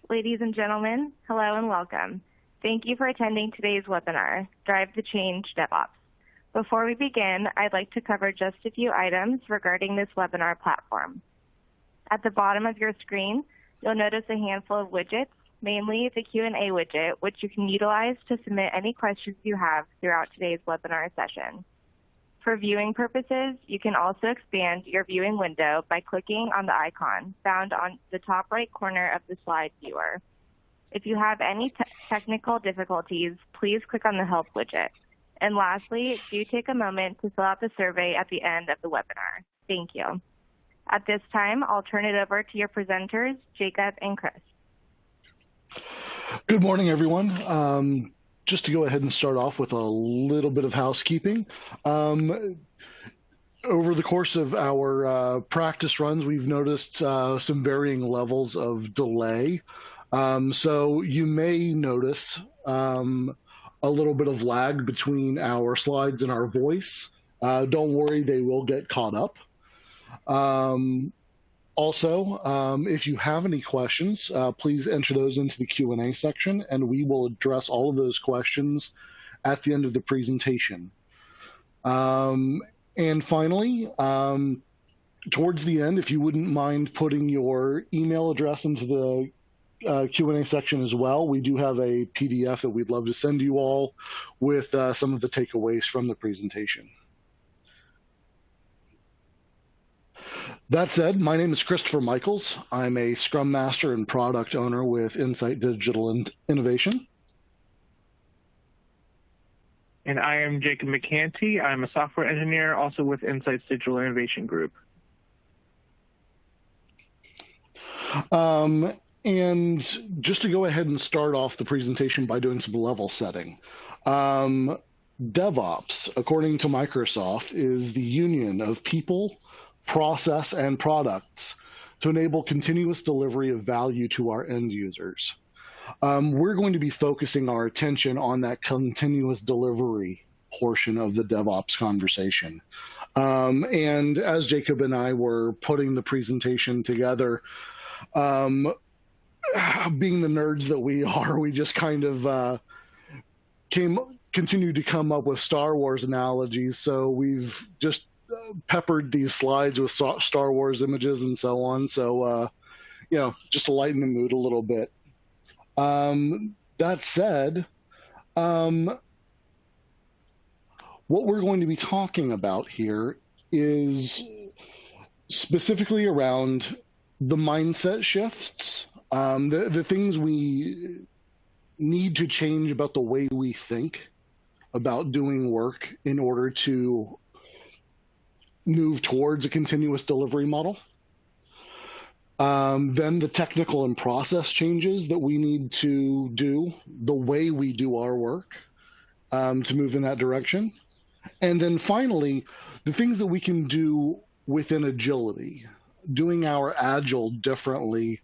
Ladies and gentlemen, hello and welcome. Thank you for attending today's webinar, Drive the Change DevOps. Before we begin, I'd like to cover just a few items regarding this webinar platform. At the bottom of your screen, you'll notice a handful of widgets, mainly the Q&A widget, which you can utilize to submit any questions you have throughout today's webinar session. For viewing purposes, you can also expand your viewing window by clicking on the icon found on the top right corner of the slide viewer. If you have any technical difficulties, please click on the Help widget. And lastly, do take a moment to fill out the survey at the end of the webinar. Thank you. At this time, I'll turn it over to your presenters, Jacob and Chris. Good morning, everyone. Just to go ahead and start off with a little bit of housekeeping. Over the course of our practice runs, we've noticed some varying levels of delay. So you may notice a little bit of lag between our slides and our voice. Don't worry, they will get caught up. Also, if you have any questions, please enter those into the Q&A section, and we will address all of those questions at the end of the presentation. And finally, towards the end, if you wouldn't mind putting your email address into the Q&A section as well, we do have a PDF that we'd love to send you all with some of the takeaways from the presentation. That said, my name is Christopher Michaels. I'm a Scrum Master and Product Owner with Insight Digital Innovation. And I am Jacob McCanty. I'm a software engineer, also with Insight's Digital Innovation Group. And just to go ahead and start off the presentation by doing some level setting. DevOps, according to Microsoft, is the union of people, process, and products to enable continuous delivery of value to our end users. We're going to be focusing our attention on that continuous delivery portion of the DevOps conversation. And as Jacob and I were putting the presentation together, being the nerds that we are, we just kind of continued to come up with Star Wars analogies. So we've just peppered these slides with Star Wars images and so on. So, just to lighten the mood a little bit. That said, what we're going to be talking about here is specifically around the mindset shifts, the things we need to change about the way we think about doing work in order to move towards a continuous delivery model. Then the technical and process changes that we need to do, the way we do our work to move in that direction. And then finally, the things that we can do within agility, doing our agile differently,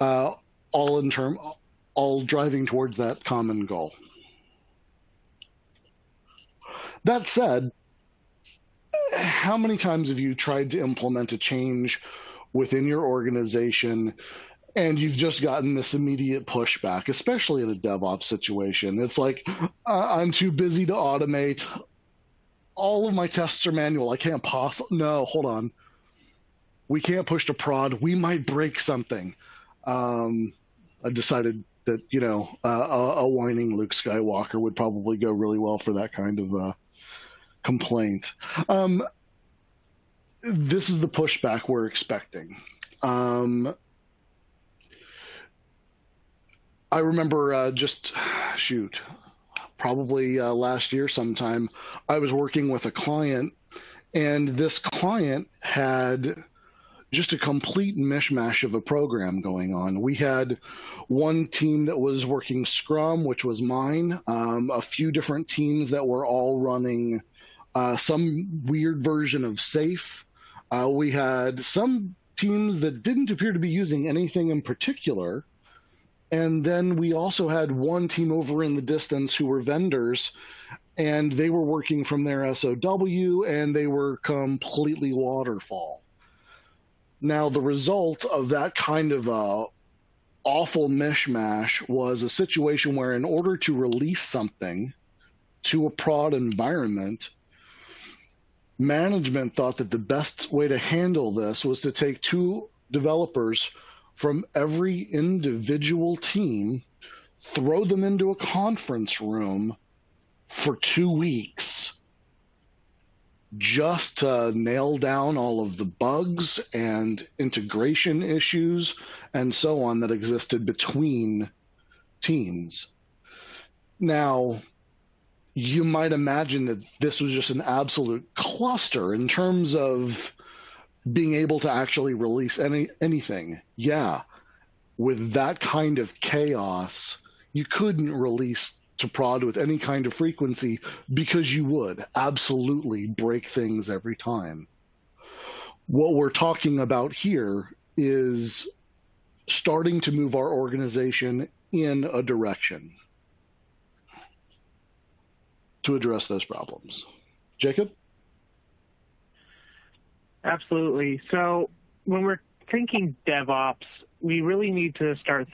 all driving towards that common goal. That said, how many times have you tried to implement a change within your organization and you've just gotten this immediate pushback, especially in a DevOps situation? It's like, I'm too busy to automate. All of my tests are manual. I can't possibly, no, hold on. We can't push to prod. We might break something. I decided that, a whining Luke Skywalker would probably go really well for that kind of complaint. This is the pushback we're expecting. I remember probably last year sometime, I was working with a client, and this client had just a complete mishmash of a program going on. We had one team that was working Scrum, which was mine, a few different teams that were all running some weird version of SAFe. We had some teams that didn't appear to be using anything in particular. And then we also had one team over in the distance who were vendors, and they were working from their SOW, and they were completely waterfall. Now, the result of that kind of a awful mishmash was a situation where in order to release something to a prod environment, management thought that the best way to handle this was to take 2 developers from every individual team, throw them into a conference room for 2 weeks just to nail down all of the bugs and integration issues and so on that existed between teams. Now, you might imagine that this was just an absolute cluster in terms of being able to actually release anything. Yeah, with that kind of chaos, you couldn't release to prod with any kind of frequency because you would absolutely break things every time. What we're talking about here is starting to move our organization in a direction to address those problems. Jacob? Absolutely. So when we're thinking DevOps, we really need to start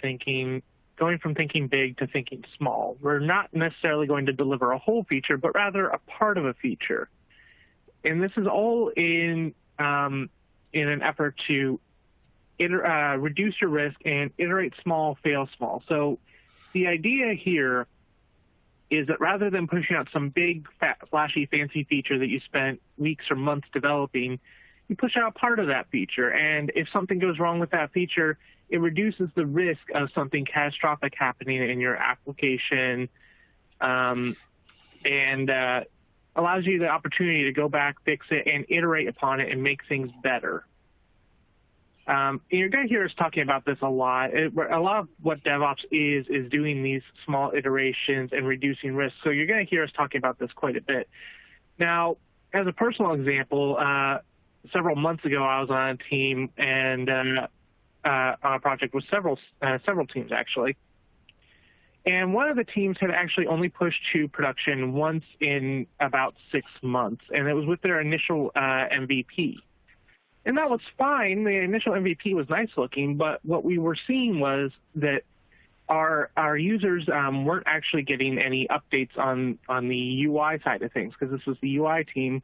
going from thinking big to thinking small. We're not necessarily going to deliver a whole feature, but rather a part of a feature. And this is all in an effort to reduce your risk and iterate small, fail small. So the idea here is that rather than pushing out some big, flashy, fancy feature that you spent weeks or months developing, you push out part of that feature. And if something goes wrong with that feature, it reduces the risk of something catastrophic happening in your application, and allows you the opportunity to go back, fix it, and iterate upon it and make things better. You're going to hear us talking about this a lot. A lot of what DevOps is doing these small iterations and reducing risk. So you're going to hear us talking about this quite a bit. Now, as a personal example, several months ago, I was on a team and on a project with several teams, actually. And one of the teams had actually only pushed to production once in about 6 months, and it was with their initial MVP. And that was fine. The initial MVP was nice looking, but what we were seeing was that our users weren't actually getting any updates on the UI side of things, because this was the UI team.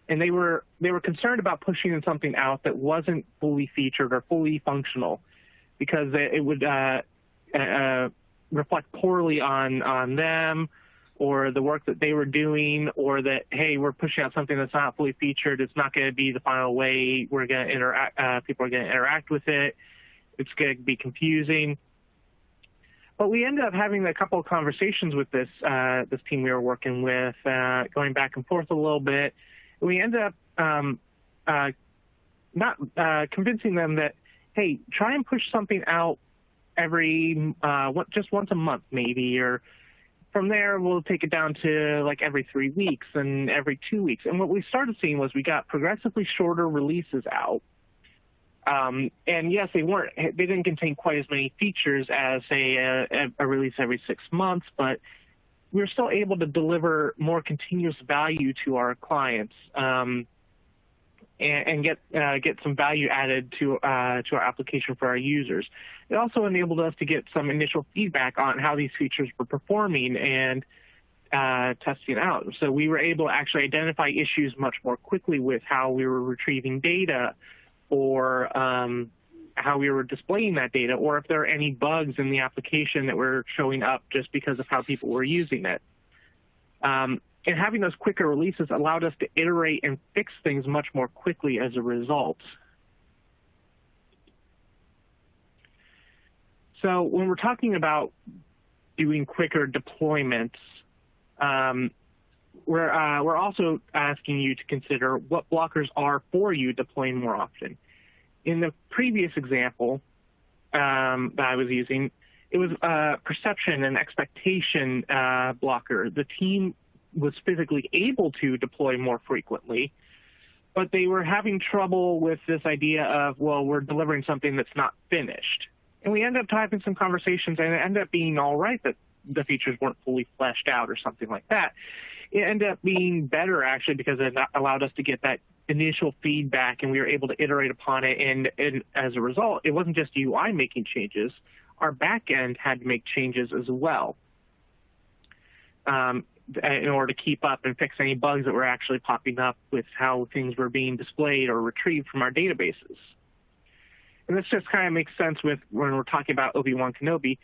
And they were concerned about pushing something out that wasn't fully featured or fully functional, because it would reflect poorly on them or the work that they were doing, or that, hey, we're pushing out something that's not fully featured. It's not going to be the final way we're going to interact. People are going to interact with it. It's going to be confusing. But we ended up having a couple of conversations with this team we were working with, going back and forth a little bit. We ended up convincing them that, hey, try and push something out just once a month maybe, or from there we'll take it down to like every 3 weeks and every 2 weeks. And what we started seeing was we got progressively shorter releases out. And yes, they didn't contain quite as many features as a release every 6 months, but we were still able to deliver more continuous value to our clients, and get some value added to our application for our users. It also enabled us to get some initial feedback on how these features were performing and testing out. So we were able to actually identify issues much more quickly with how we were retrieving data, or how we were displaying that data, or if there are any bugs in the application that were showing up just because of how people were using it. And having those quicker releases allowed us to iterate and fix things much more quickly as a result. So when we're talking about doing quicker deployments, we're also asking you to consider what blockers are for you deploying more often. In the previous example that I was using, it was a perception and expectation blocker. The team was physically able to deploy more frequently, but they were having trouble with this idea of, well, we're delivering something that's not finished. And we ended up having some conversations, and it ended up being all right that the features weren't fully fleshed out or something like that. It ended up being better, actually, because it allowed us to get that initial feedback, and we were able to iterate upon it. And as a result, it wasn't just UI making changes. Our back end had to make changes as well in order to keep up and fix any bugs that were actually popping up with how things were being displayed or retrieved from our databases. And this just kind of makes sense with when we're talking about Obi-Wan Kenobi.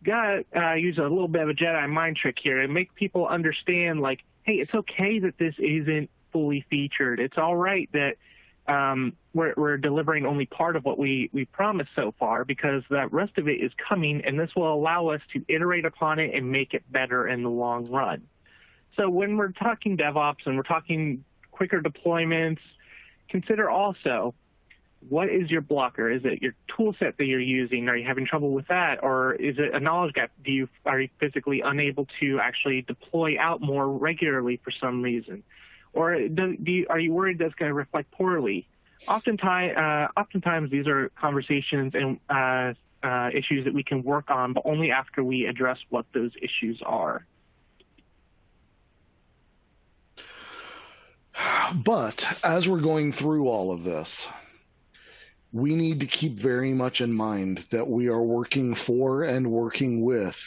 You gotta use a little bit of a Jedi mind trick here and make people understand, like, hey, it's okay that this isn't fully featured. It's all right that we're delivering only part of what we promised so far, because that rest of it is coming, and this will allow us to iterate upon it and make it better in the long run. So when we're talking DevOps and we're talking quicker deployments, consider also, what is your blocker? Is it your tool set that you're using? Are you having trouble with that? Or is it a knowledge gap? Are you physically unable to actually deploy out more regularly for some reason? Or are you worried that's going to reflect poorly? Oftentimes these are conversations and issues that we can work on, but only after we address what those issues are. But as we're going through all of this, we need to keep very much in mind that we are working for and working with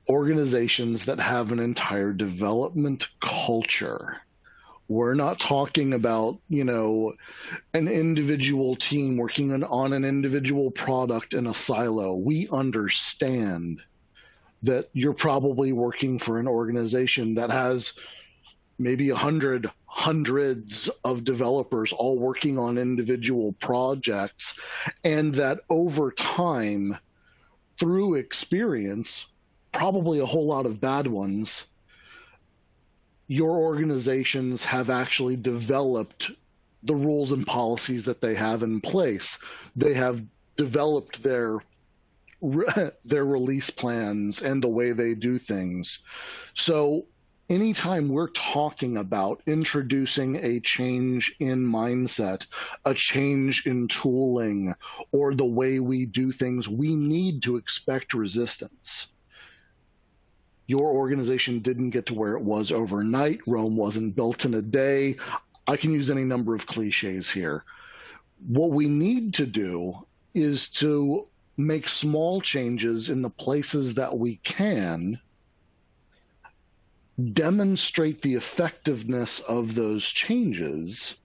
organizations that have an entire development culture. We're not talking about, an individual team working on an individual product in a silo. We understand that you're probably working for an organization that has maybe hundreds of developers all working on individual projects, and that over time, through experience, probably a whole lot of bad ones, your organizations have actually developed the rules and policies that they have in place. They have developed their release plans and the way they do things. So anytime we're talking about introducing a change in mindset, a change in tooling, or the way we do things, we need to expect resistance. Your organization didn't get to where it was overnight. Rome wasn't built in a day. I can use any number of cliches here. What we need to do is to make small changes in the places that we can, demonstrate the effectiveness of those changes,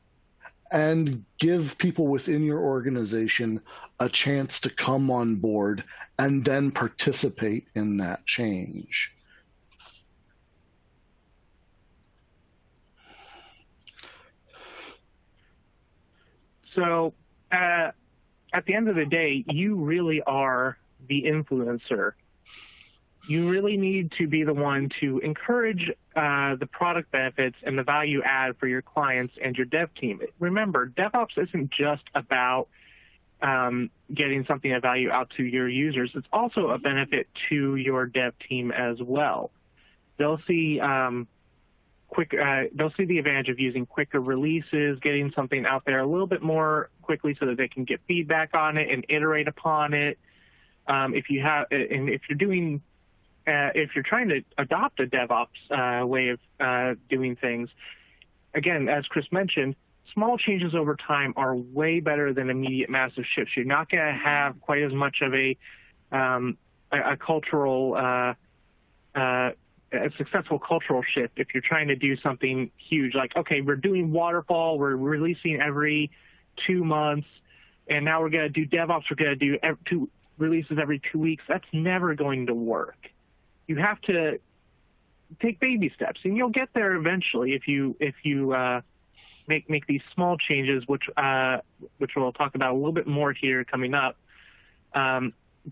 and give people within your organization a chance to come on board and then participate in that change. So at the end of the day, you really are the influencer. You really need to be the one to encourage the product benefits and the value add for your clients and your dev team. Remember, DevOps isn't just about getting something of value out to your users. It's also a benefit to your dev team as well. They'll see they'll see the advantage of using quicker releases, getting something out there a little bit more quickly so that they can get feedback on it and iterate upon it. If you're trying to adopt a DevOps way of doing things, again, as Chris mentioned, small changes over time are way better than immediate massive shifts. You're not going to have quite as much of a cultural a successful cultural shift if you're trying to do something huge, like, okay, we're doing waterfall, we're releasing every 2 months, and now we're going to do DevOps, we're going to do 2 releases every 2 weeks. That's never going to work. You have to take baby steps, and you'll get there eventually if you make these small changes, which we'll talk about a little bit more here coming up, that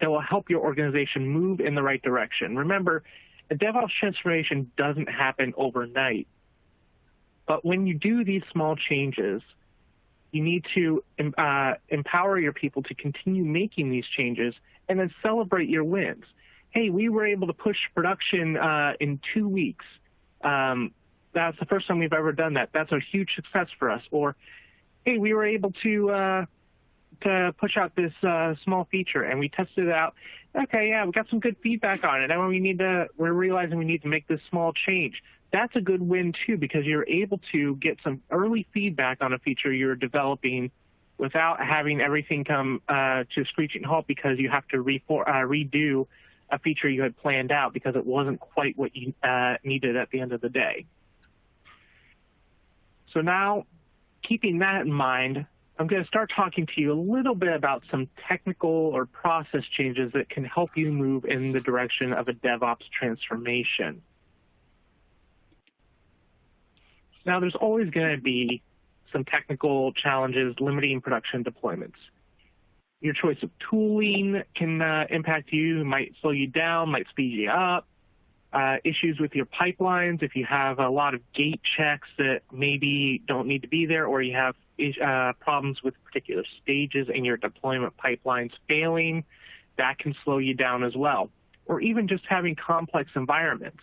will help your organization move in the right direction. Remember, a DevOps transformation doesn't happen overnight. But when you do these small changes, you need to empower your people to continue making these changes and then celebrate your wins. Hey, we were able to push production in 2 weeks. That's the first time we've ever done that. That's a huge success for us. Or, hey, we were able to push out this small feature and we tested it out. Okay, yeah, we got some good feedback on it. Now we're realizing we need to make this small change. that's a good win too, because you're able to get some early feedback on a feature you're developing without having everything come to a screeching halt because you have to redo a feature you had planned out because it wasn't quite what you needed at the end of the day. So now, keeping that in mind, I'm going to start talking to you a little bit about some technical or process changes that can help you move in the direction of a DevOps transformation. Now, there's always going to be some technical challenges limiting production deployments. Your choice of tooling can impact you, might slow you down, might speed you up. Issues with your pipelines, if you have a lot of gate checks that maybe don't need to be there, or you have problems with particular stages in your deployment pipelines failing, that can slow you down as well. Or even just having complex environments.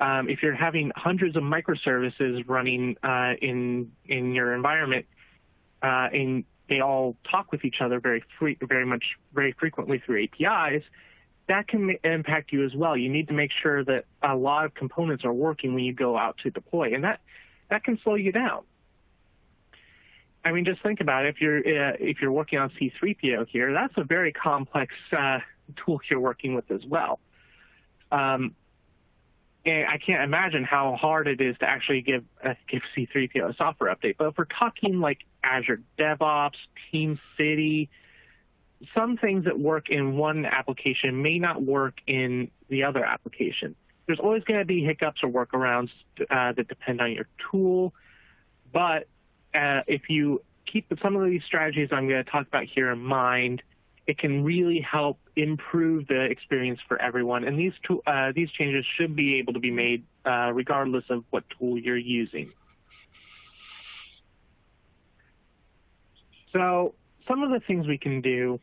If you're having hundreds of microservices running in your environment, and they all talk with each other very frequently through APIs, that can impact you as well. You need to make sure that a lot of components are working when you go out to deploy, and that can slow you down. I mean, just think about it. If you're working on C3PO here, that's a very complex tool you're working with as well. And I can't imagine how hard it is to actually give C3PO a software update. But if we're talking like Azure DevOps, TeamCity, some things that work in one application may not work in the other application. There's always going to be hiccups or workarounds that depend on your tool. But if you keep some of these strategies I'm going to talk about here in mind, it can really help improve the experience for everyone. And these changes should be able to be made regardless of what tool you're using. So some of the things we can do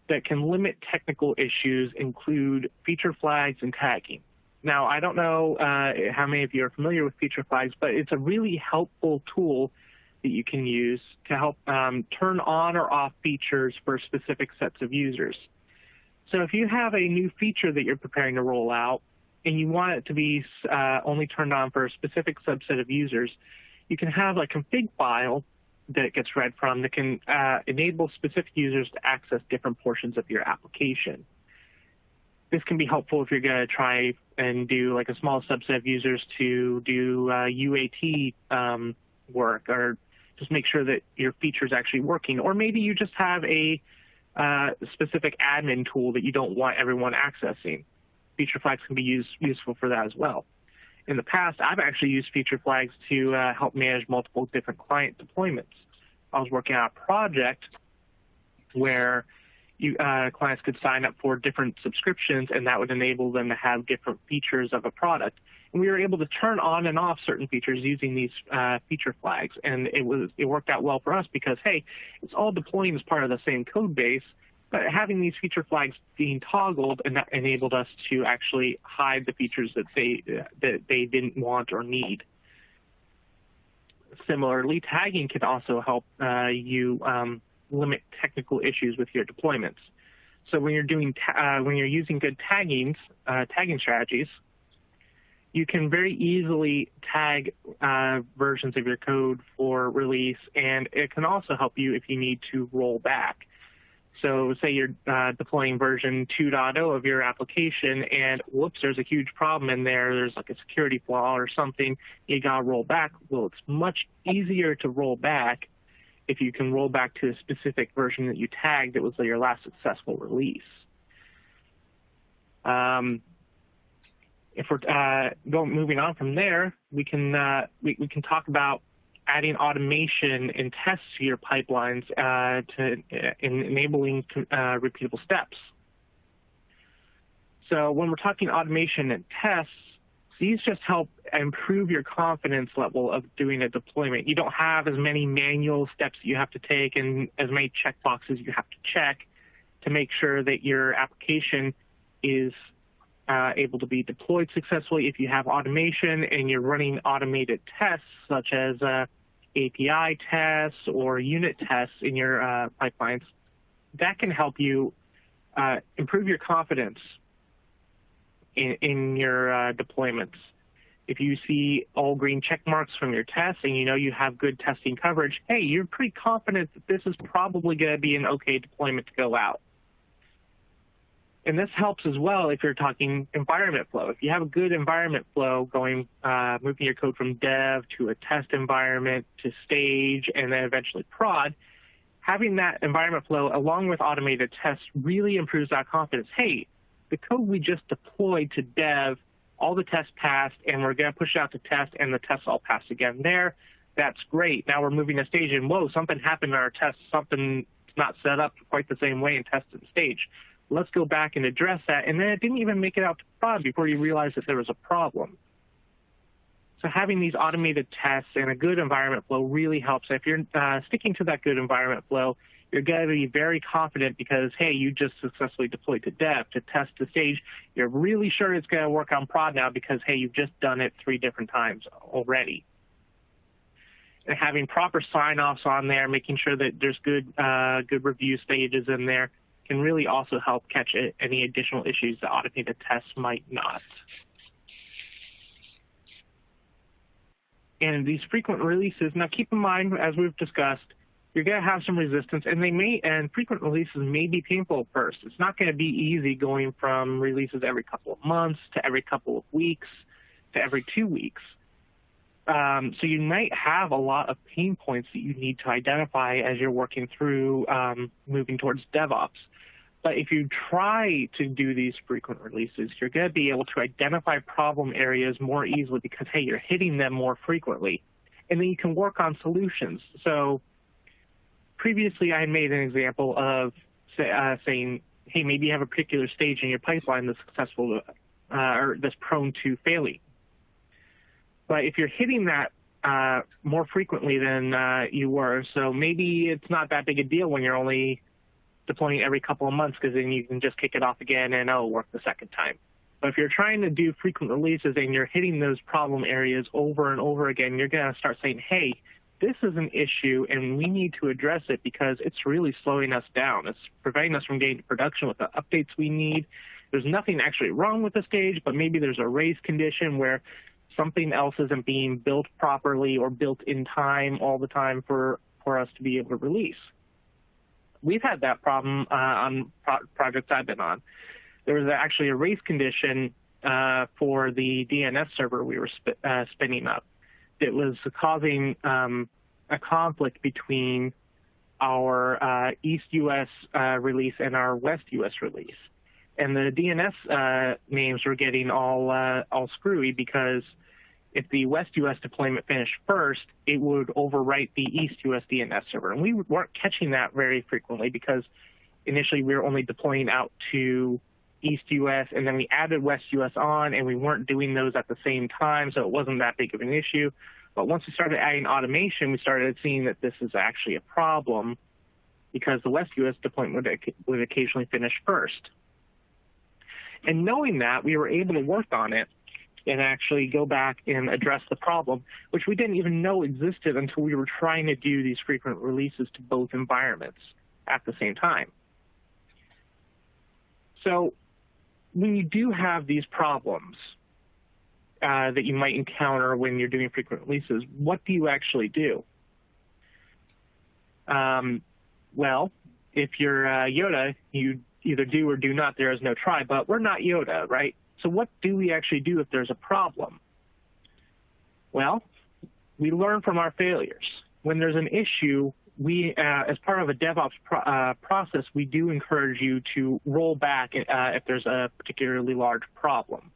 that can limit technical issues include feature flags and tagging. Now, I don't know how many of you are familiar with feature flags, but it's a really helpful tool that you can use to help turn on or off features for specific sets of users. So if you have a new feature that you're preparing to roll out and you want it to be only turned on for a specific subset of users, you can have a config file that gets read from that can enable specific users to access different portions of your application. This can be helpful if you're going to try and do like a small subset of users to do UAT work, or just make sure that your feature is actually working. Or maybe you just have a specific admin tool that you don't want everyone accessing. Feature flags can be useful for that as well. In the past, I've actually used feature flags to help manage multiple different client deployments. I was working on a project where clients could sign up for different subscriptions, and that would enable them to have different features of a product. And we were able to turn on and off certain features using these feature flags. And it worked out well for us because, hey, it's all deploying as part of the same code base, but having these feature flags being toggled and that enabled us to actually hide the features that they didn't want or need. Similarly, tagging can also help you limit technical issues with your deployments. So when you're using good tagging strategies, you can very easily tag versions of your code for release, and it can also help you if you need to roll back. So say you're deploying version 2.0 of your application, and whoops, there's a huge problem in there. There's like a security flaw or something. You got to roll back. Well, it's much easier to roll back if you can roll back to a specific version that you tagged that was your last successful release. If we're moving on from there, we can talk about adding automation and tests to your pipelines to enabling repeatable steps. So when we're talking automation and tests, these just help improve your confidence level of doing a deployment. You don't have as many manual steps that you have to take and as many checkboxes you have to check to make sure that your application is able to be deployed successfully. If you have automation and you're running automated tests, such as API tests or unit tests in your pipelines, that can help you improve your confidence in your deployments. If you see all green check marks from your tests and you know you have good testing coverage, hey, you're pretty confident that this is probably going to be an okay deployment to go out. And this helps as well if you're talking environment flow. If you have a good environment flow going, moving your code from dev to a test environment to stage and then eventually prod, having that environment flow along with automated tests really improves that confidence. Hey, the code we just deployed to dev, all the tests passed, and we're going to push out to test, and the tests all passed again there. That's great. Now we're moving to stage, and whoa, something happened in our test. Something's not set up quite the same way in test and stage. Let's go back and address that. And then it didn't even make it out to prod before you realized that there was a problem. So having these automated tests and a good environment flow really helps. If you're sticking to that good environment flow, you're going to be very confident because, hey, you just successfully deployed to dev, to test, to stage. You're really sure it's going to work on prod now because, hey, you've just done it 3 different times already. And having proper sign-offs on there, making sure that there's good review stages in there, can really also help catch any additional issues that automated tests might not. And these frequent releases, now keep in mind, as we've discussed, you're going to have some resistance, and frequent releases may be painful at first. It's not going to be easy going from releases every couple of months to every couple of weeks to every 2 weeks. So you might have a lot of pain points that you need to identify as you're working through moving towards DevOps. But if you try to do these frequent releases, you're going to be able to identify problem areas more easily because, hey, you're hitting them more frequently. And then you can work on solutions. So previously I had made an example of saying, hey, maybe you have a particular stage in your pipeline that's successful or that's prone to failing. But if you're hitting that more frequently than you were, so maybe it's not that big a deal when you're only deploying every couple of months because then you can just kick it off again and it'll work the second time. But if you're trying to do frequent releases and you're hitting those problem areas over and over again, you're going to start saying, hey, this is an issue and we need to address it because it's really slowing us down. It's preventing us from getting to production with the updates we need. There's nothing actually wrong with the stage, but maybe there's a race condition where something else isn't being built properly or built in time all the time for us to be able to release. We've had that problem on projects I've been on. There was actually a race condition for the DNS server we were spinning up. It was causing a conflict between our East U.S. Release and our West U.S. release. And the DNS names were getting all screwy because if the West U.S. deployment finished first, it would overwrite the East U.S. DNS server. And we weren't catching that very frequently because initially we were only deploying out to East U.S. and then we added West U.S. on and we weren't doing those at the same time, so it wasn't that big of an issue. But once we started adding automation, we started seeing that this is actually a problem because the West U.S. deployment would occasionally finish first. And knowing that, we were able to work on it and actually go back and address the problem, which we didn't even know existed until we were trying to do these frequent releases to both environments at the same time. So when you do have these problems that you might encounter when you're doing frequent releases, what do you actually do? Well, if you're Yoda, you either do or do not. There is no try, but we're not Yoda, right? So what do we actually do if there's a problem? Well, we learn from our failures. When there's an issue, we, as part of a DevOps process, we do encourage you to roll back if there's a particularly large problem.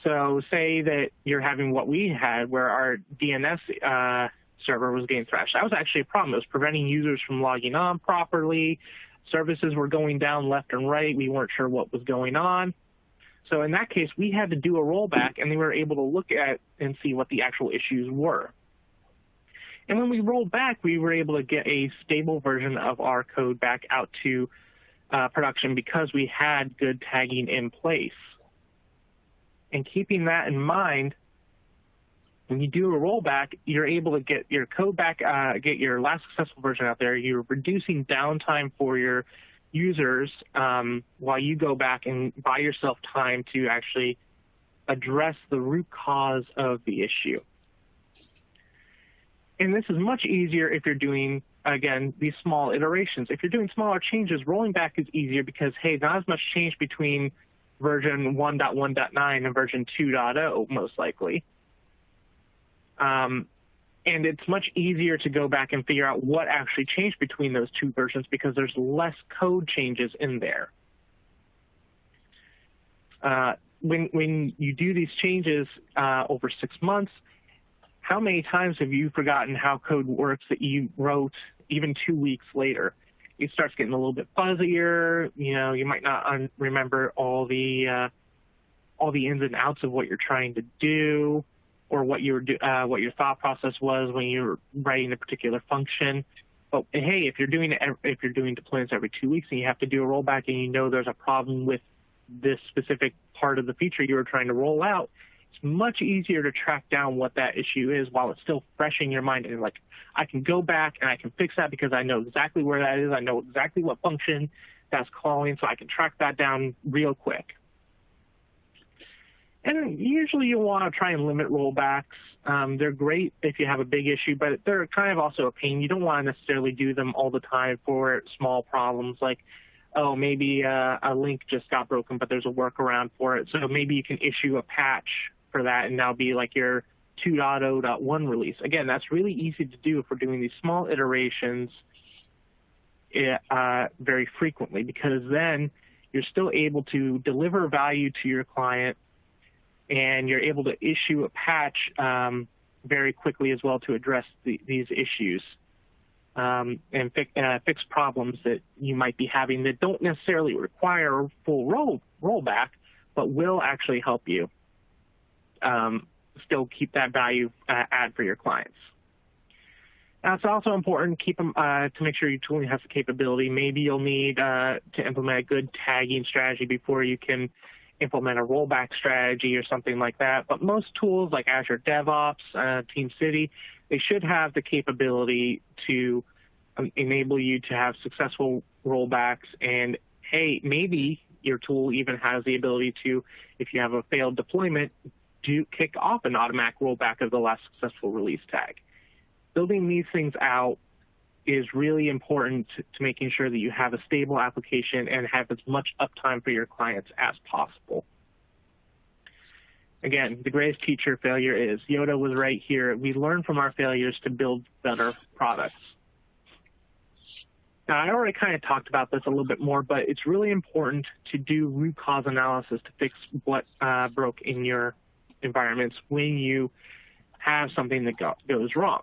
So say that you're having what we had where our DNS server was getting thrashed. That was actually a problem. It was preventing users from logging on properly. Services were going down left and right. We weren't sure what was going on. So in that case, we had to do a rollback, and we were able to look at and see what the actual issues were. And when we rolled back, we were able to get a stable version of our code back out to production because we had good tagging in place. And keeping that in mind, when you do a rollback, you're able to get your code back, get your last successful version out there. You're reducing downtime for your users while you go back and buy yourself time to actually address the root cause of the issue. And this is much easier if you're doing, again, these small iterations. If you're doing smaller changes, rolling back is easier because, hey, not as much change between version 1.1.9 and version 2.0, most likely. And it's much easier to go back and figure out what actually changed between those two versions because there's less code changes in there. When you do these changes over 6 months, how many times have you forgotten how code works that you wrote even 2 weeks later? It starts getting a little bit fuzzier. You might not remember all the ins and outs of what you're trying to do, or what your thought process was when you were writing a particular function. But hey, if you're doing deployments every 2 weeks and you have to do a rollback and you know there's a problem with this specific part of the feature you were trying to roll out, it's much easier to track down what that issue is while it's still fresh in your mind. And like, I can go back and I can fix that because I know exactly where that is. I know exactly what function that's calling, so I can track that down real quick. And usually you want to try and limit rollbacks. They're great if you have a big issue, but they're kind of also a pain. You don't want to necessarily do them all the time for small problems like, oh, maybe a link just got broken, but there's a workaround for it. So maybe you can issue a patch for that and now be like your 2.0.1 release. Again, that's really easy to do if we're doing these small iterations very frequently, because then you're still able to deliver value to your client and you're able to issue a patch very quickly as well to address these issues and fix problems that you might be having that don't necessarily require a full rollback, but will actually help you still keep that value add for your clients. Now, it's also important to make sure your tooling has the capability. Maybe you'll need to implement a good tagging strategy before you can implement a rollback strategy or something like that. But most tools like Azure DevOps, TeamCity, they should have the capability to enable you to have successful rollbacks. And hey, maybe your tool even has the ability to, if you have a failed deployment, kick off an automatic rollback of the last successful release tag. Building these things out is really important to making sure that you have a stable application and have as much uptime for your clients as possible. Again, the greatest teacher failure is. Yoda was right here. We learn from our failures to build better products. Now, I already kind of talked about this a little bit more, but it's really important to do root cause analysis to fix what broke in your environments when you have something that goes wrong.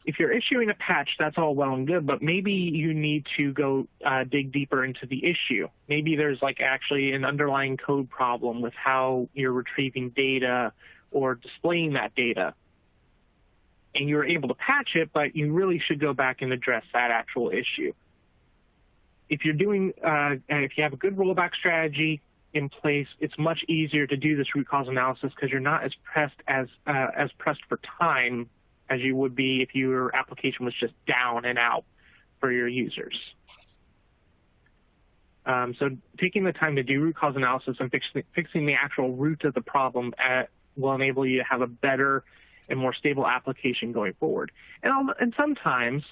If you're issuing a patch, that's all well and good, but maybe you need to go dig deeper into the issue. Maybe there's like actually an underlying code problem with how you're retrieving data or displaying that data. And you're able to patch it, but you really should go back and address that actual issue. If you're doing, if you have a good rollback strategy in place, it's much easier to do this root cause analysis because you're not as pressed for time as you would be if your application was just down and out for your users. So taking the time to do root cause analysis and fixing the actual root of the problem will enable you to have a better and more stable application going forward. And sometimes,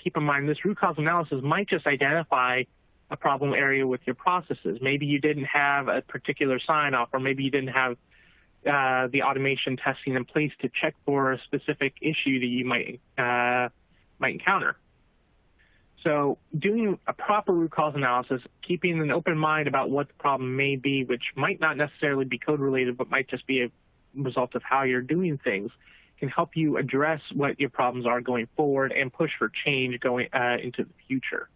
keep in mind, this root cause analysis might just identify a problem area with your processes. Maybe you didn't have a particular sign-off, or maybe you didn't have the automation testing in place to check for a specific issue that you might encounter. So doing a proper root cause analysis, keeping an open mind about what the problem may be, which might not necessarily be code-related, but might just be a result of how you're doing things, can help you address what your problems are going forward and push for change going into the future.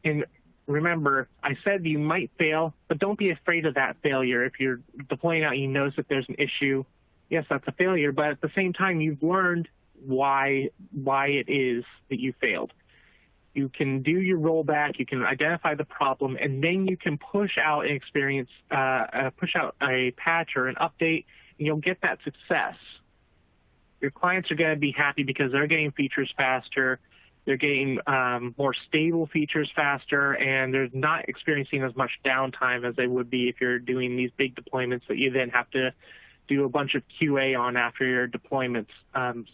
And remember, I said you might fail, but don't be afraid of that failure. If you're deploying out and you notice that there's an issue, yes, that's a failure, but at the same time, you've learned why it is that you failed. You can do your rollback, you can identify the problem, and then you can push out an push out a patch or an update, and you'll get that success. Your clients are going to be happy because they're getting features faster. They're getting more stable features faster, and they're not experiencing as much downtime as they would be if you're doing these big deployments that you then have to do a bunch of QA on after your deployments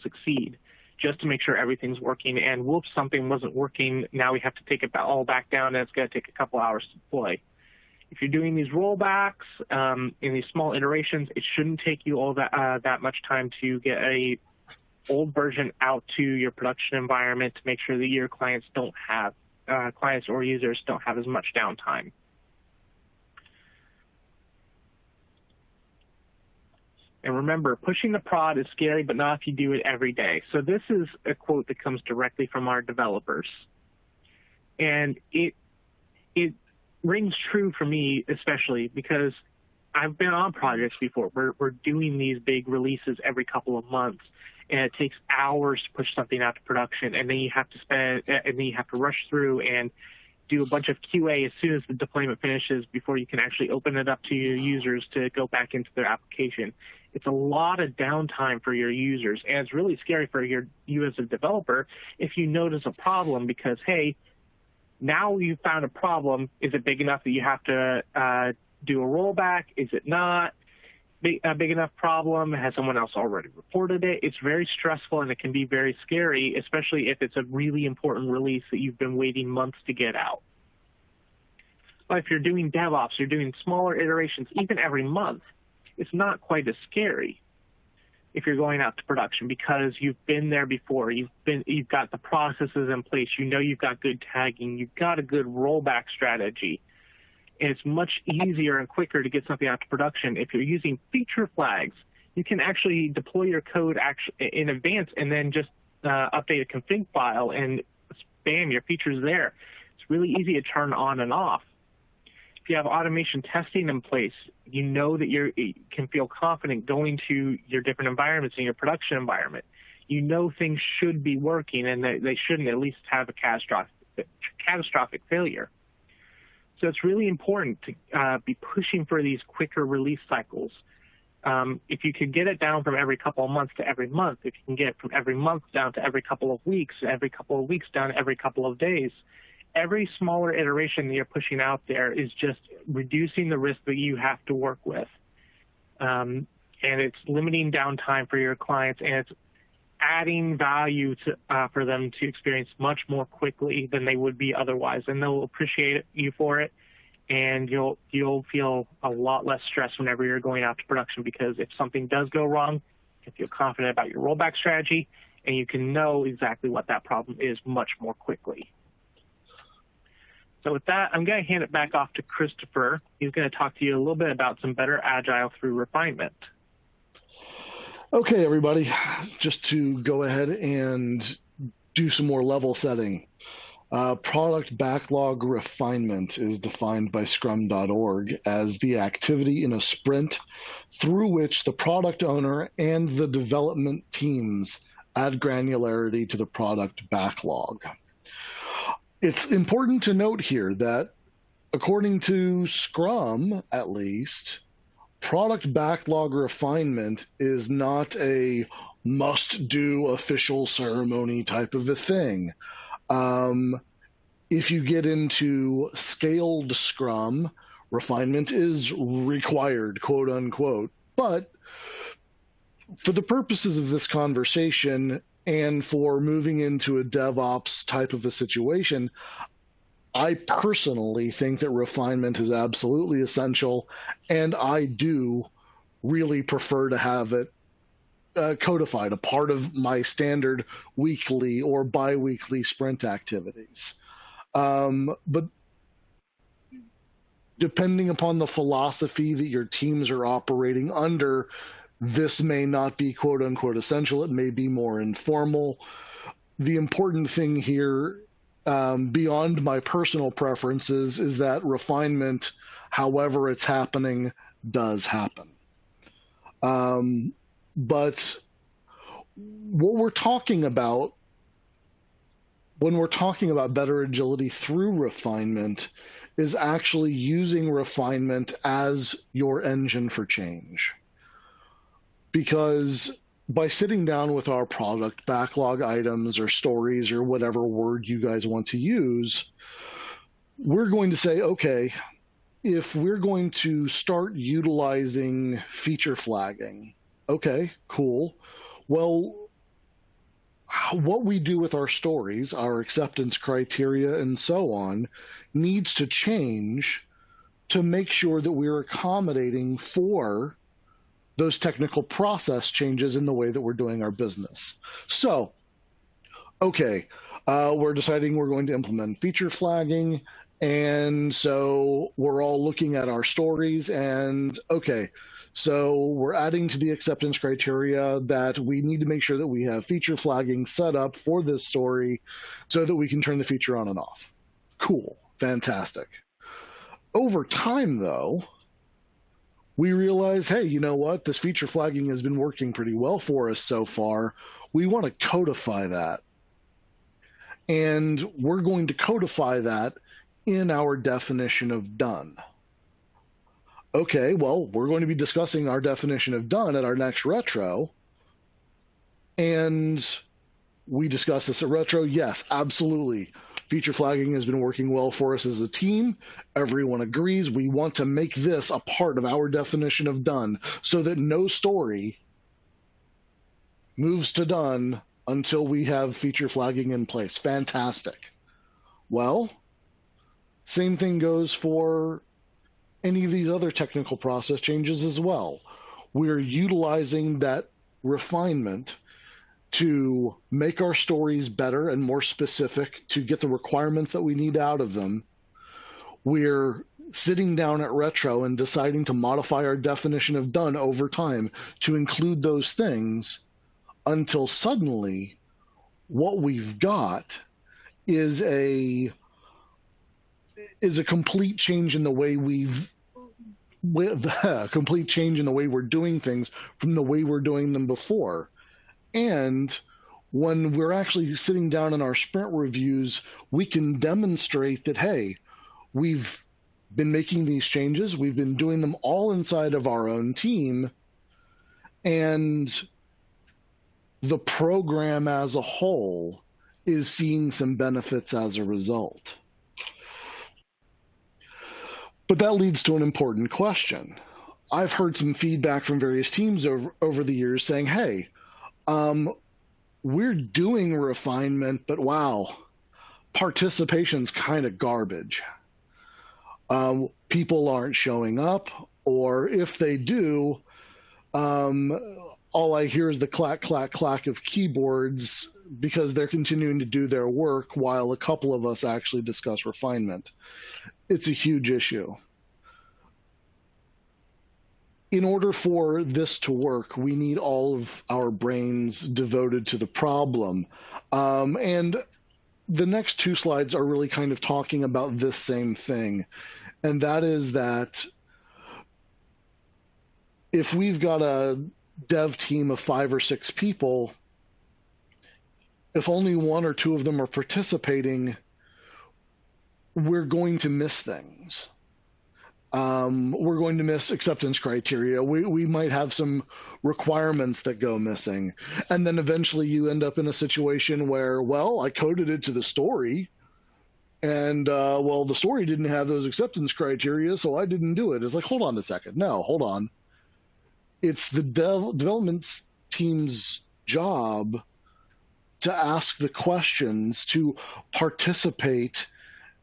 succeed, just to make sure everything's working. And whoops, something wasn't working. Now we have to take it all back down, and it's going to take a couple hours to deploy. If you're doing these rollbacks in these small iterations, it shouldn't take you all that much time to get a old version out to your production environment to make sure that your clients or users don't have as much downtime. And remember, pushing the prod is scary, but not if you do it every day. So this is a quote that comes directly from our developers. And it rings true for me, especially because I've been on projects before. We're doing these big releases every couple of months, and it takes hours to push something out to production, and then you have to rush through and do a bunch of QA as soon as the deployment finishes before you can actually open it up to your users to go back into their application. It's a lot of downtime for your users, and it's really scary for you as a developer if you notice a problem because, hey, now you found a problem. Is it big enough that you have to do a rollback? Is it not a big enough problem? Has someone else already reported it? It's very stressful, and it can be very scary, especially if it's a really important release that you've been waiting months to get out. But if you're doing DevOps, you're doing smaller iterations, even every month, it's not quite as scary if you're going out to production because you've been there before. You've got the processes in place. You know you've got good tagging. You've got a good rollback strategy. And it's much easier and quicker to get something out to production. If you're using feature flags, you can actually deploy your code in advance and then just update a config file and bam, your feature's there. It's really easy to turn on and off. If you have automation testing in place, you know that you can feel confident going to your different environments in your production environment. You know things should be working and that they shouldn't at least have a catastrophic failure. So it's really important to be pushing for these quicker release cycles. If you could get it down from every couple of months to every month, if you can get it from every month down to every couple of weeks down to every couple of days, every smaller iteration that you're pushing out there is just reducing the risk that you have to work with. And it's limiting downtime for your clients, and it's adding value for them to experience much more quickly than they would be otherwise. And they'll appreciate you for it, and you'll feel a lot less stress whenever you're going out to production because if something does go wrong, you can feel confident about your rollback strategy, and you can know exactly what that problem is much more quickly. So with that, I'm going to hand it back off to Christopher. He's going to talk to you a little bit about some better Agile through refinement. Okay, everybody, just to go ahead and do some more level setting. Product backlog refinement is defined by scrum.org as the activity in a sprint through which the product owner and the development teams add granularity to the product backlog. It's important to note here that according to Scrum, at least, product backlog refinement is not a must-do official ceremony type of a thing. If you get into scaled Scrum, refinement is required, quote unquote. But for the purposes of this conversation and for moving into a DevOps type of a situation, I personally think that refinement is absolutely essential, and I do really prefer to have it codified, a part of my standard weekly or bi-weekly sprint activities. But depending upon the philosophy that your teams are operating under, this may not be quote unquote essential. It may be more informal. The important thing here, beyond my personal preferences, is that refinement, however it's happening, does happen. But what we're talking about when we're talking about better agility through refinement is actually using refinement as your engine for change. Because by sitting down with our product backlog items or stories or whatever word you guys want to use, we're going to say, okay, if we're going to start utilizing feature flagging, okay, cool. Well, what we do with our stories, our acceptance criteria, and so on, needs to change to make sure that we're accommodating for those technical process changes in the way that we're doing our business. So, okay, we're deciding we're going to implement feature flagging, and so we're all looking at our stories, and okay, so we're adding to the acceptance criteria that we need to make sure that we have feature flagging set up for this story so that we can turn the feature on and off. Cool, fantastic. Over time, though, we realize, hey, you know what? This feature flagging has been working pretty well for us so far. We want to codify that. And we're going to codify that in our definition of done. Okay, well, we're going to be discussing our definition of done at our next retro. And we discuss this at retro. Yes, absolutely. Feature flagging has been working well for us as a team. Everyone agrees. We want to make this a part of our definition of done so that no story moves to done until we have feature flagging in place. Fantastic. Well, same thing goes for any of these other technical process changes as well. We're utilizing that refinement to make our stories better and more specific, to get the requirements that we need out of them. We're sitting down at retro and deciding to modify our definition of done over time to include those things until suddenly what we've got is a complete change in the way complete change in the way we're doing things from the way we're doing them before. And when we're actually sitting down in our sprint reviews, we can demonstrate that, hey, we've been making these changes. We've been doing them all inside of our own team. And the program as a whole is seeing some benefits as a result. But that leads to an important question. I've heard some feedback from various teams over the years saying, hey, we're doing refinement, but wow, participation's kind of garbage. People aren't showing up, or if they do, all I hear is the clack, clack, clack of keyboards because they're continuing to do their work while a couple of us actually discuss refinement. It's a huge issue. In order for this to work, we need all of our brains devoted to the problem. And the next two slides are really kind of talking about this same thing. And that is that if we've got a dev team of 5 or 6 people, if only 1 or 2 of them are participating, we're going to miss things. We're going to miss acceptance criteria. We might have some requirements that go missing. And then eventually you end up in a situation where, well, I coded it to the story, and, well, the story didn't have those acceptance criteria, so I didn't do it. It's like, hold on a second. No, hold on. It's the development team's job to ask the questions, to participate,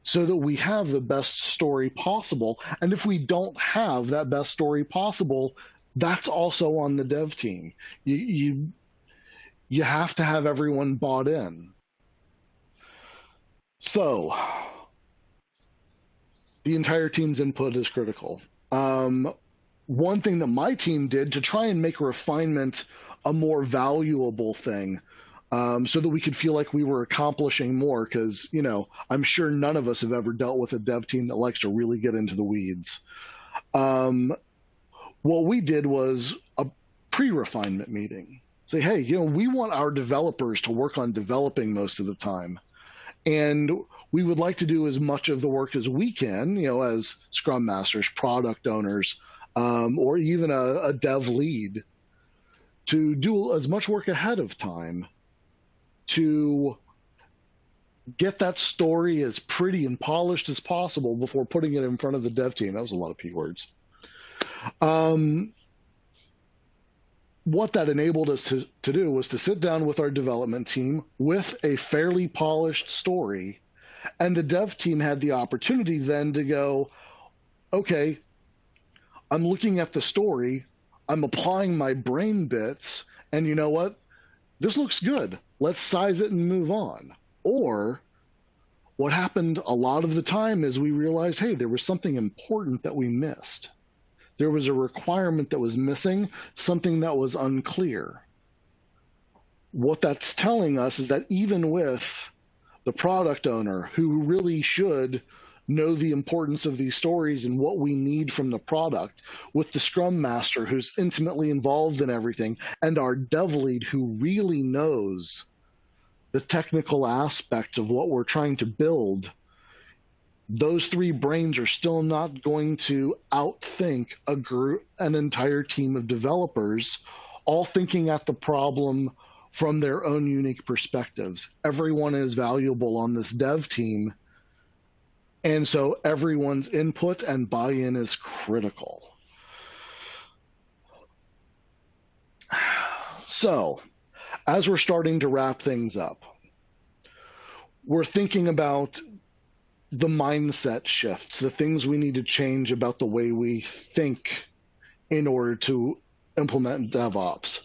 so that we have the best story possible. And if we don't have that best story possible, that's also on the dev team. You have to have everyone bought in. So the entire team's input is critical. One thing that my team did to try and make refinement a more valuable thing, so that we could feel like we were accomplishing more, because, you know, I'm sure none of us have ever dealt with a dev team that likes to really get into the weeds. What we did was a pre-refinement meeting. Say, hey, you know, we want our developers to work on developing most of the time. And we would like to do as much of the work as we can, you know, as Scrum Masters, product owners, or even a dev lead, to do as much work ahead of time to get that story as pretty and polished as possible before putting it in front of the dev team. That was a lot of P words. What that enabled us to do was to sit down with our development team with a fairly polished story, and the dev team had the opportunity then to go, okay, I'm looking at the story, I'm applying my brain bits, and you know what? This looks good. Let's size it and move on. Or what happened a lot of the time is we realized, hey, there was something important that we missed. There was a requirement that was missing, something that was unclear. What that's telling us is that even with the product owner, who really should know the importance of these stories and what we need from the product, with the Scrum Master, who's intimately involved in everything, and our dev lead, who really knows the technical aspects of what we're trying to build, those three brains are still not going to outthink an entire team of developers, all thinking at the problem from their own unique perspectives. Everyone is valuable on this dev team, and so everyone's input and buy-in is critical. So, as we're starting to wrap things up, we're thinking about the mindset shifts, the things we need to change about the way we think in order to implement DevOps.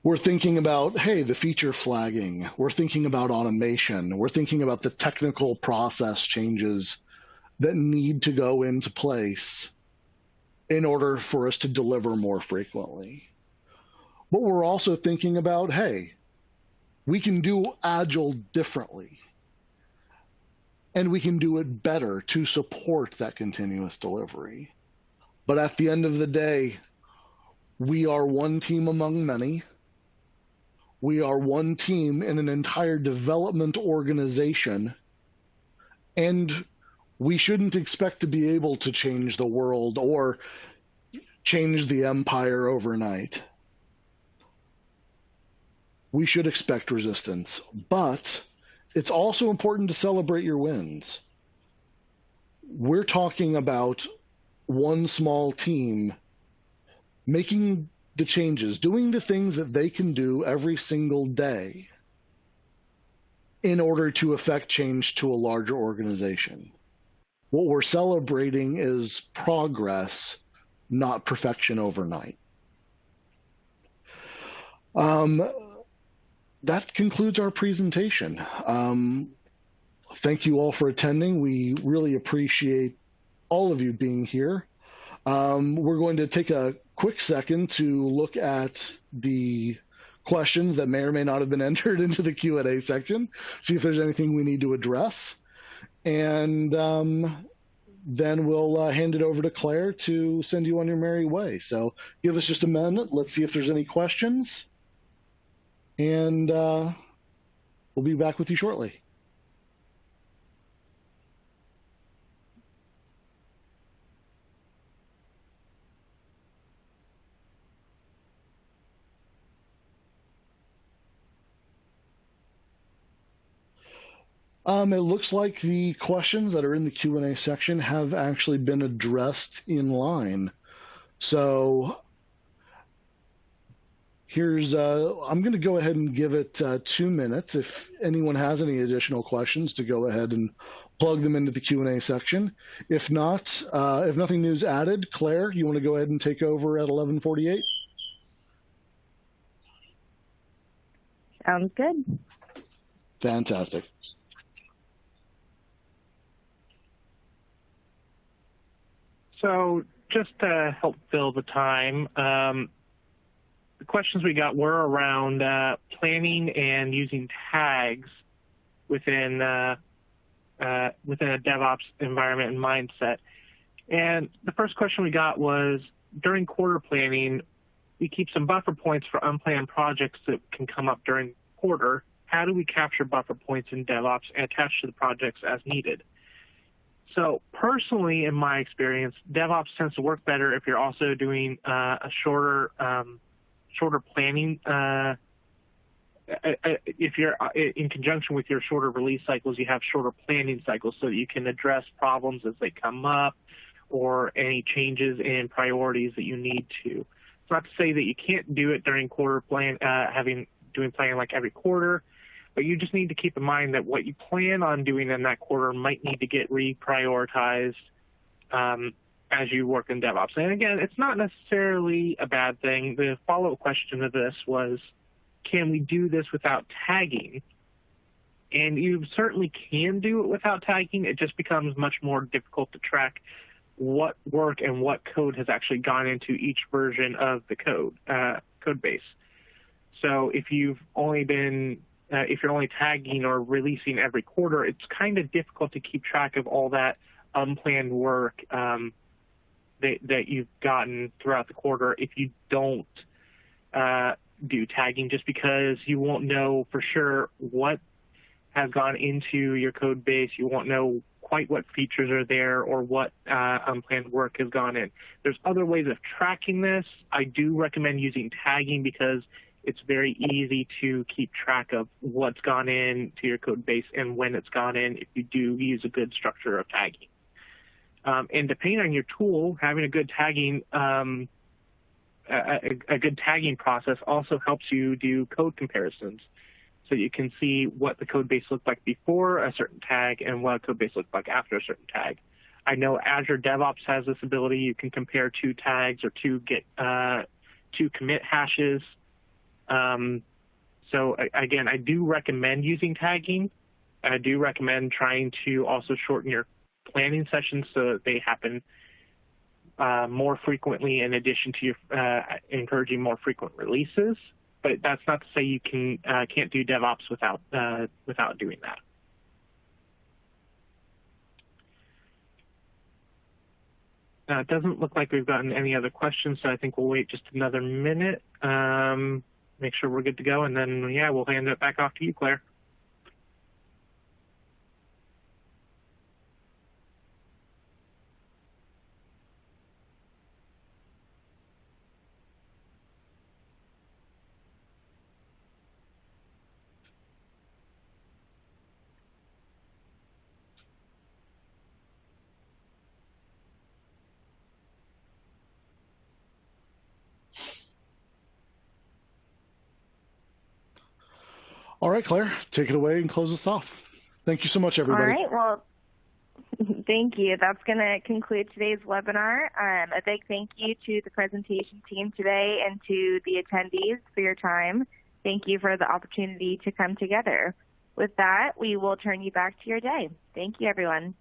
We're thinking about, hey, the feature flagging. We're thinking about automation. We're thinking about the technical process changes that need to go into place in order for us to deliver more frequently. But we're also thinking about, hey, we can do Agile differently, and we can do it better to support that continuous delivery. But at the end of the day, we are one team among many. We are one team in an entire development organization, and we shouldn't expect to be able to change the world or change the empire overnight. We should expect resistance, but it's also important to celebrate your wins. We're talking about one small team making the changes, doing the things that they can do every single day in order to affect change to a larger organization. What we're celebrating is progress, not perfection overnight. That concludes our presentation. Thank you all for attending. We really appreciate all of you being here. We're going to take a quick second to look at the questions that may or may not have been entered into the Q&A section, see if there's anything we need to address. And then we'll hand it over to Claire to send you on your merry way. So give us just a minute. Let's see if there's any questions. And we'll be back with you shortly. It looks like the questions that are in the Q&A section have actually been addressed in line. So here's, I'm going to go ahead and give it 2 minutes. If anyone has any additional questions, to go ahead and plug them into the Q&A section. If not, if nothing new is added, Claire, you want to go ahead and take over at 11:48? Sounds good. Fantastic. So just to help fill the time, the questions we got were around planning and using tags within a DevOps environment and mindset. And the first question we got was, during quarter planning, we keep some buffer points for unplanned projects that can come up during the quarter. How do we capture buffer points in DevOps and attach to the projects as needed? So personally, in my experience, DevOps tends to work better if you're also doing a shorter shorter planning. If you're in conjunction with your shorter release cycles, you have shorter planning cycles so that you can address problems as they come up or any changes in priorities that you need to. It's not to say that you can't do it during quarter plan, doing planning like every quarter, but you just need to keep in mind that what you plan on doing in that quarter might need to get reprioritized as you work in DevOps. And again, it's not necessarily a bad thing. The follow-up question to this was, can we do this without tagging? And you certainly can do it without tagging. It just becomes much more difficult to track what work and what code has actually gone into each version of the code base. So if you're only tagging or releasing every quarter, it's kind of difficult to keep track of all that unplanned work that you've gotten throughout the quarter if you don't do tagging, just because you won't know for sure what has gone into your code base. You won't know quite what features are there or what unplanned work has gone in. There's other ways of tracking this. I do recommend using tagging because it's very easy to keep track of what's gone in to your code base and when it's gone in if you do use a good structure of tagging. And depending on your tool, having a good tagging a good tagging process also helps you do code comparisons, so you can see what the code base looked like before a certain tag and what a code base looked like after a certain tag. I know Azure DevOps has this ability. You can compare two tags or two commit hashes. So again, I do recommend using tagging. I do recommend trying to also shorten your planning sessions so that they happen more frequently, in addition to your encouraging more frequent releases. But that's not to say you can't do DevOps without doing that. It doesn't look like we've gotten any other questions, so I think we'll wait just another minute, make sure we're good to go, and then, yeah, we'll hand it back off to you, Claire. All right, Claire, take it away and close us off. Thank you so much, everybody. All right, well, thank you. That's going to conclude today's webinar. A big thank you to the presentation team today and to the attendees for your time. Thank you for the opportunity to come together. With that, we will turn you back to your day. Thank you, everyone.